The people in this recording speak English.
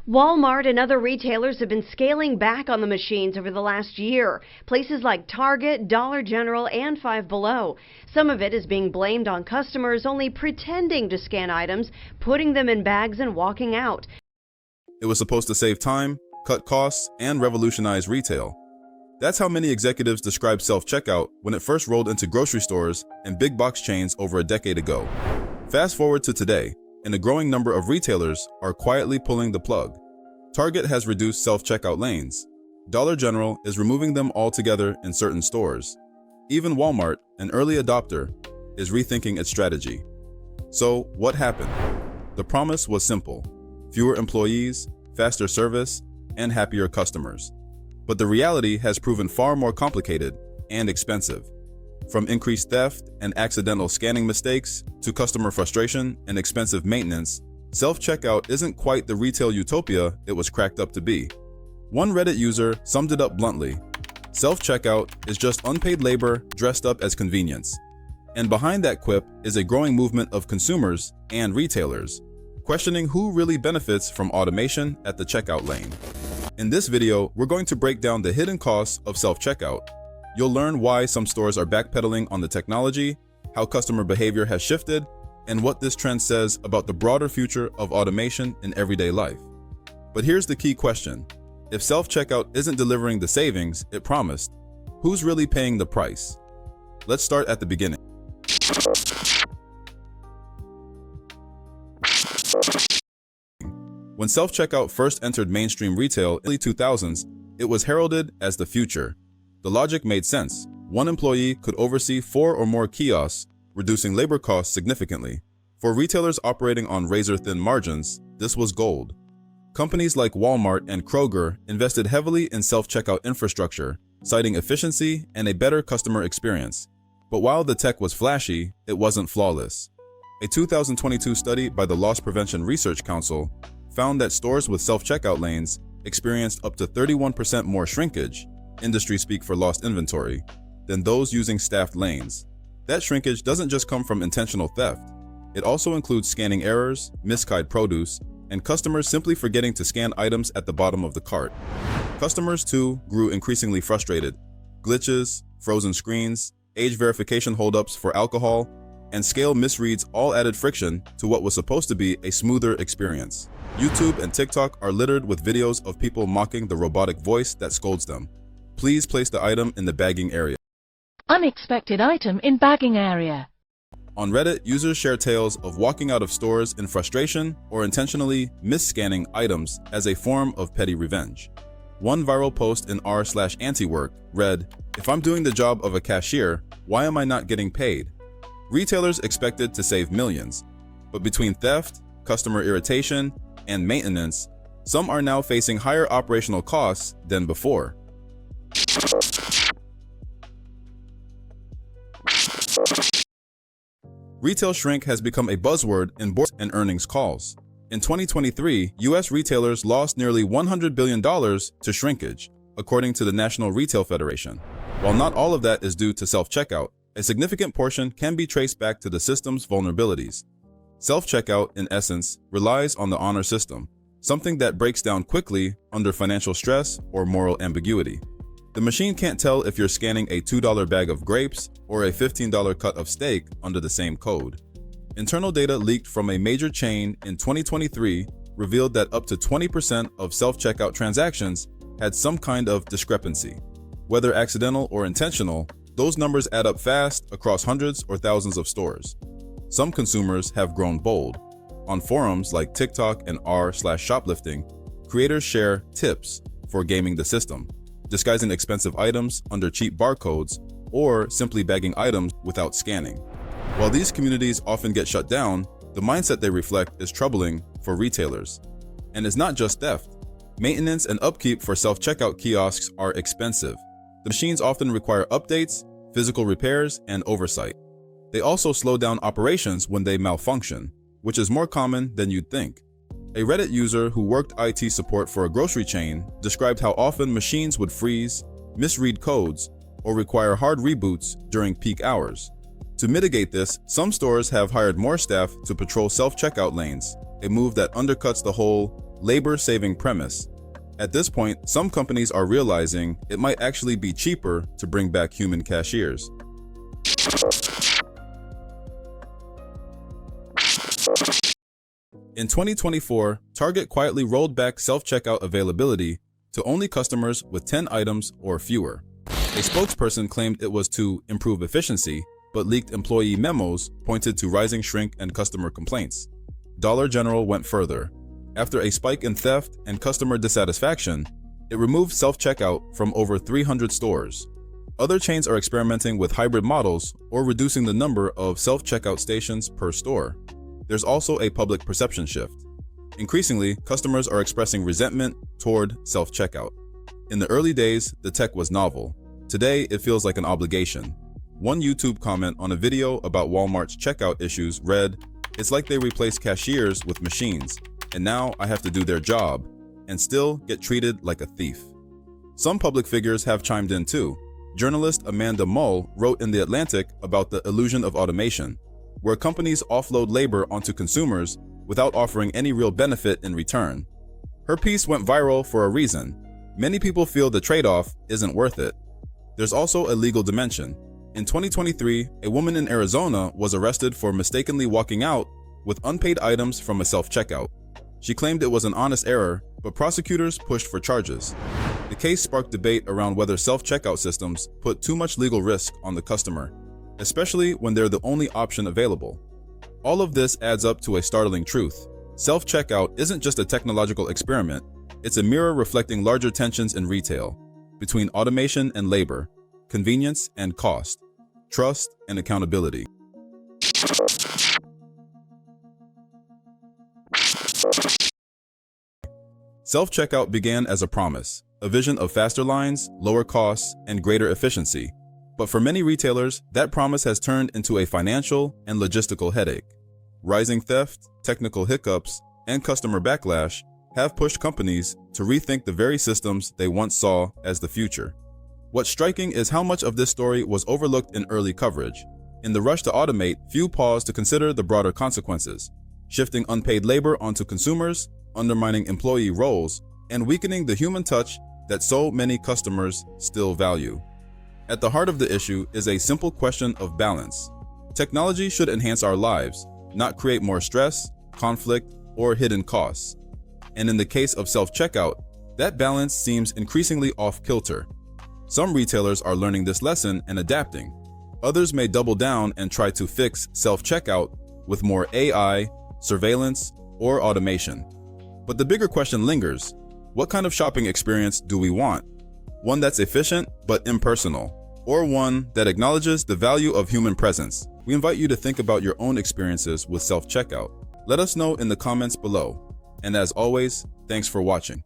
Walmart and other retailers have been scaling back on the machines over the last year. Places like Target, Dollar General, and Five Below. Some of it is being blamed on customers only pretending to scan items, putting them in bags and walking out. It was supposed to save time, cut costs, and revolutionize retail. That's how many executives described self-checkout when it first rolled into grocery stores and big box chains over a decade ago. Fast forward to today, and a growing number of retailers are quietly pulling the plug. Target has reduced self-checkout lanes. Dollar General is removing them altogether in certain stores. Even Walmart, an early adopter, is rethinking its strategy. So, what happened? The promise was simple: fewer employees, faster service, and happier customers. But the reality has proven far more complicated and expensive. From increased theft and accidental scanning mistakes to customer frustration and expensive maintenance, self-checkout isn't quite the retail utopia it was cracked up to be. One Reddit user summed it up bluntly: self-checkout is just unpaid labor dressed up as convenience. And behind that quip is a growing movement of consumers and retailers, questioning who really benefits from automation at the checkout lane. In this video, we're going to break down the hidden costs of self-checkout. You'll learn why some stores are backpedaling on the technology, how customer behavior has shifted, and what this trend says about the broader future of automation in everyday life. But here's the key question: if self-checkout isn't delivering the savings it promised, who's really paying the price? Let's start at the beginning. When self-checkout first entered mainstream retail in the early 2000s, it was heralded as the future. The logic made sense. One employee could oversee 4 or more kiosks, reducing labor costs significantly. For retailers operating on razor-thin margins, this was gold. Companies like Walmart and Kroger invested heavily in self-checkout infrastructure, citing efficiency and a better customer experience. But while the tech was flashy, it wasn't flawless. A 2022 study by the Loss Prevention Research Council found that stores with self-checkout lanes experienced up to 31% more shrinkage, industry speak for lost inventory, than those using staffed lanes. That shrinkage doesn't just come from intentional theft. It also includes scanning errors, miscued produce, and customers simply forgetting to scan items at the bottom of the cart. Customers, too, grew increasingly frustrated. Glitches, frozen screens, age verification holdups for alcohol, and scale misreads all added friction to what was supposed to be a smoother experience. YouTube and TikTok are littered with videos of people mocking the robotic voice that scolds them. Please place the item in the bagging area. Unexpected item in bagging area. On Reddit, users share tales of walking out of stores in frustration or intentionally mis-scanning items as a form of petty revenge. One viral post in r/antiwork read, "If I'm doing the job of a cashier, why am I not getting paid?" Retailers expected to save millions, but between theft, customer irritation, and maintenance, some are now facing higher operational costs than before. Retail shrink has become a buzzword in board and earnings calls. In 2023, U.S. retailers lost nearly $100 billion to shrinkage, according to the National Retail Federation. While not all of that is due to self-checkout, a significant portion can be traced back to the system's vulnerabilities. Self-checkout, in essence, relies on the honor system, something that breaks down quickly under financial stress or moral ambiguity. The machine can't tell if you're scanning a $2 bag of grapes or a $15 cut of steak under the same code. Internal data leaked from a major chain in 2023 revealed that up to 20% of self-checkout transactions had some kind of discrepancy. Whether accidental or intentional, those numbers add up fast across hundreds or thousands of stores. Some consumers have grown bold. On forums like TikTok and r/shoplifting, creators share tips for gaming the system, disguising expensive items under cheap barcodes, or simply bagging items without scanning. While these communities often get shut down, the mindset they reflect is troubling for retailers. And it's not just theft. Maintenance and upkeep for self-checkout kiosks are expensive. The machines often require updates, physical repairs, and oversight. They also slow down operations when they malfunction, which is more common than you'd think. A Reddit user who worked IT support for a grocery chain described how often machines would freeze, misread codes, or require hard reboots during peak hours. To mitigate this, some stores have hired more staff to patrol self-checkout lanes, a move that undercuts the whole labor-saving premise. At this point, some companies are realizing it might actually be cheaper to bring back human cashiers. In 2024, Target quietly rolled back self-checkout availability to only customers with 10 items or fewer. A spokesperson claimed it was to improve efficiency, but leaked employee memos pointed to rising shrink and customer complaints. Dollar General went further. After a spike in theft and customer dissatisfaction, it removed self-checkout from over 300 stores. Other chains are experimenting with hybrid models or reducing the number of self-checkout stations per store. There's also a public perception shift. Increasingly, customers are expressing resentment toward self-checkout. In the early days, the tech was novel. Today, it feels like an obligation. One YouTube comment on a video about Walmart's checkout issues read, "It's like they replaced cashiers with machines, and now I have to do their job and still get treated like a thief." Some public figures have chimed in too. Journalist Amanda Mull wrote in The Atlantic about the illusion of automation, where companies offload labor onto consumers without offering any real benefit in return. Her piece went viral for a reason. Many people feel the trade-off isn't worth it. There's also a legal dimension. In 2023, a woman in Arizona was arrested for mistakenly walking out with unpaid items from a self-checkout. She claimed it was an honest error, but prosecutors pushed for charges. The case sparked debate around whether self-checkout systems put too much legal risk on the customer, especially when they're the only option available. All of this adds up to a startling truth. Self-checkout isn't just a technological experiment, it's a mirror reflecting larger tensions in retail, between automation and labor, convenience and cost, trust and accountability. Self-checkout began as a promise, a vision of faster lines, lower costs, and greater efficiency. But for many retailers, that promise has turned into a financial and logistical headache. Rising theft, technical hiccups, and customer backlash have pushed companies to rethink the very systems they once saw as the future. What's striking is how much of this story was overlooked in early coverage. In the rush to automate, few paused to consider the broader consequences, shifting unpaid labor onto consumers, undermining employee roles, and weakening the human touch that so many customers still value. At the heart of the issue is a simple question of balance. Technology should enhance our lives, not create more stress, conflict, or hidden costs. And in the case of self-checkout, that balance seems increasingly off-kilter. Some retailers are learning this lesson and adapting. Others may double down and try to fix self-checkout with more AI, surveillance, or automation. But the bigger question lingers. What kind of shopping experience do we want? One that's efficient but impersonal, or one that acknowledges the value of human presence? We invite you to think about your own experiences with self-checkout. Let us know in the comments below. And as always, thanks for watching.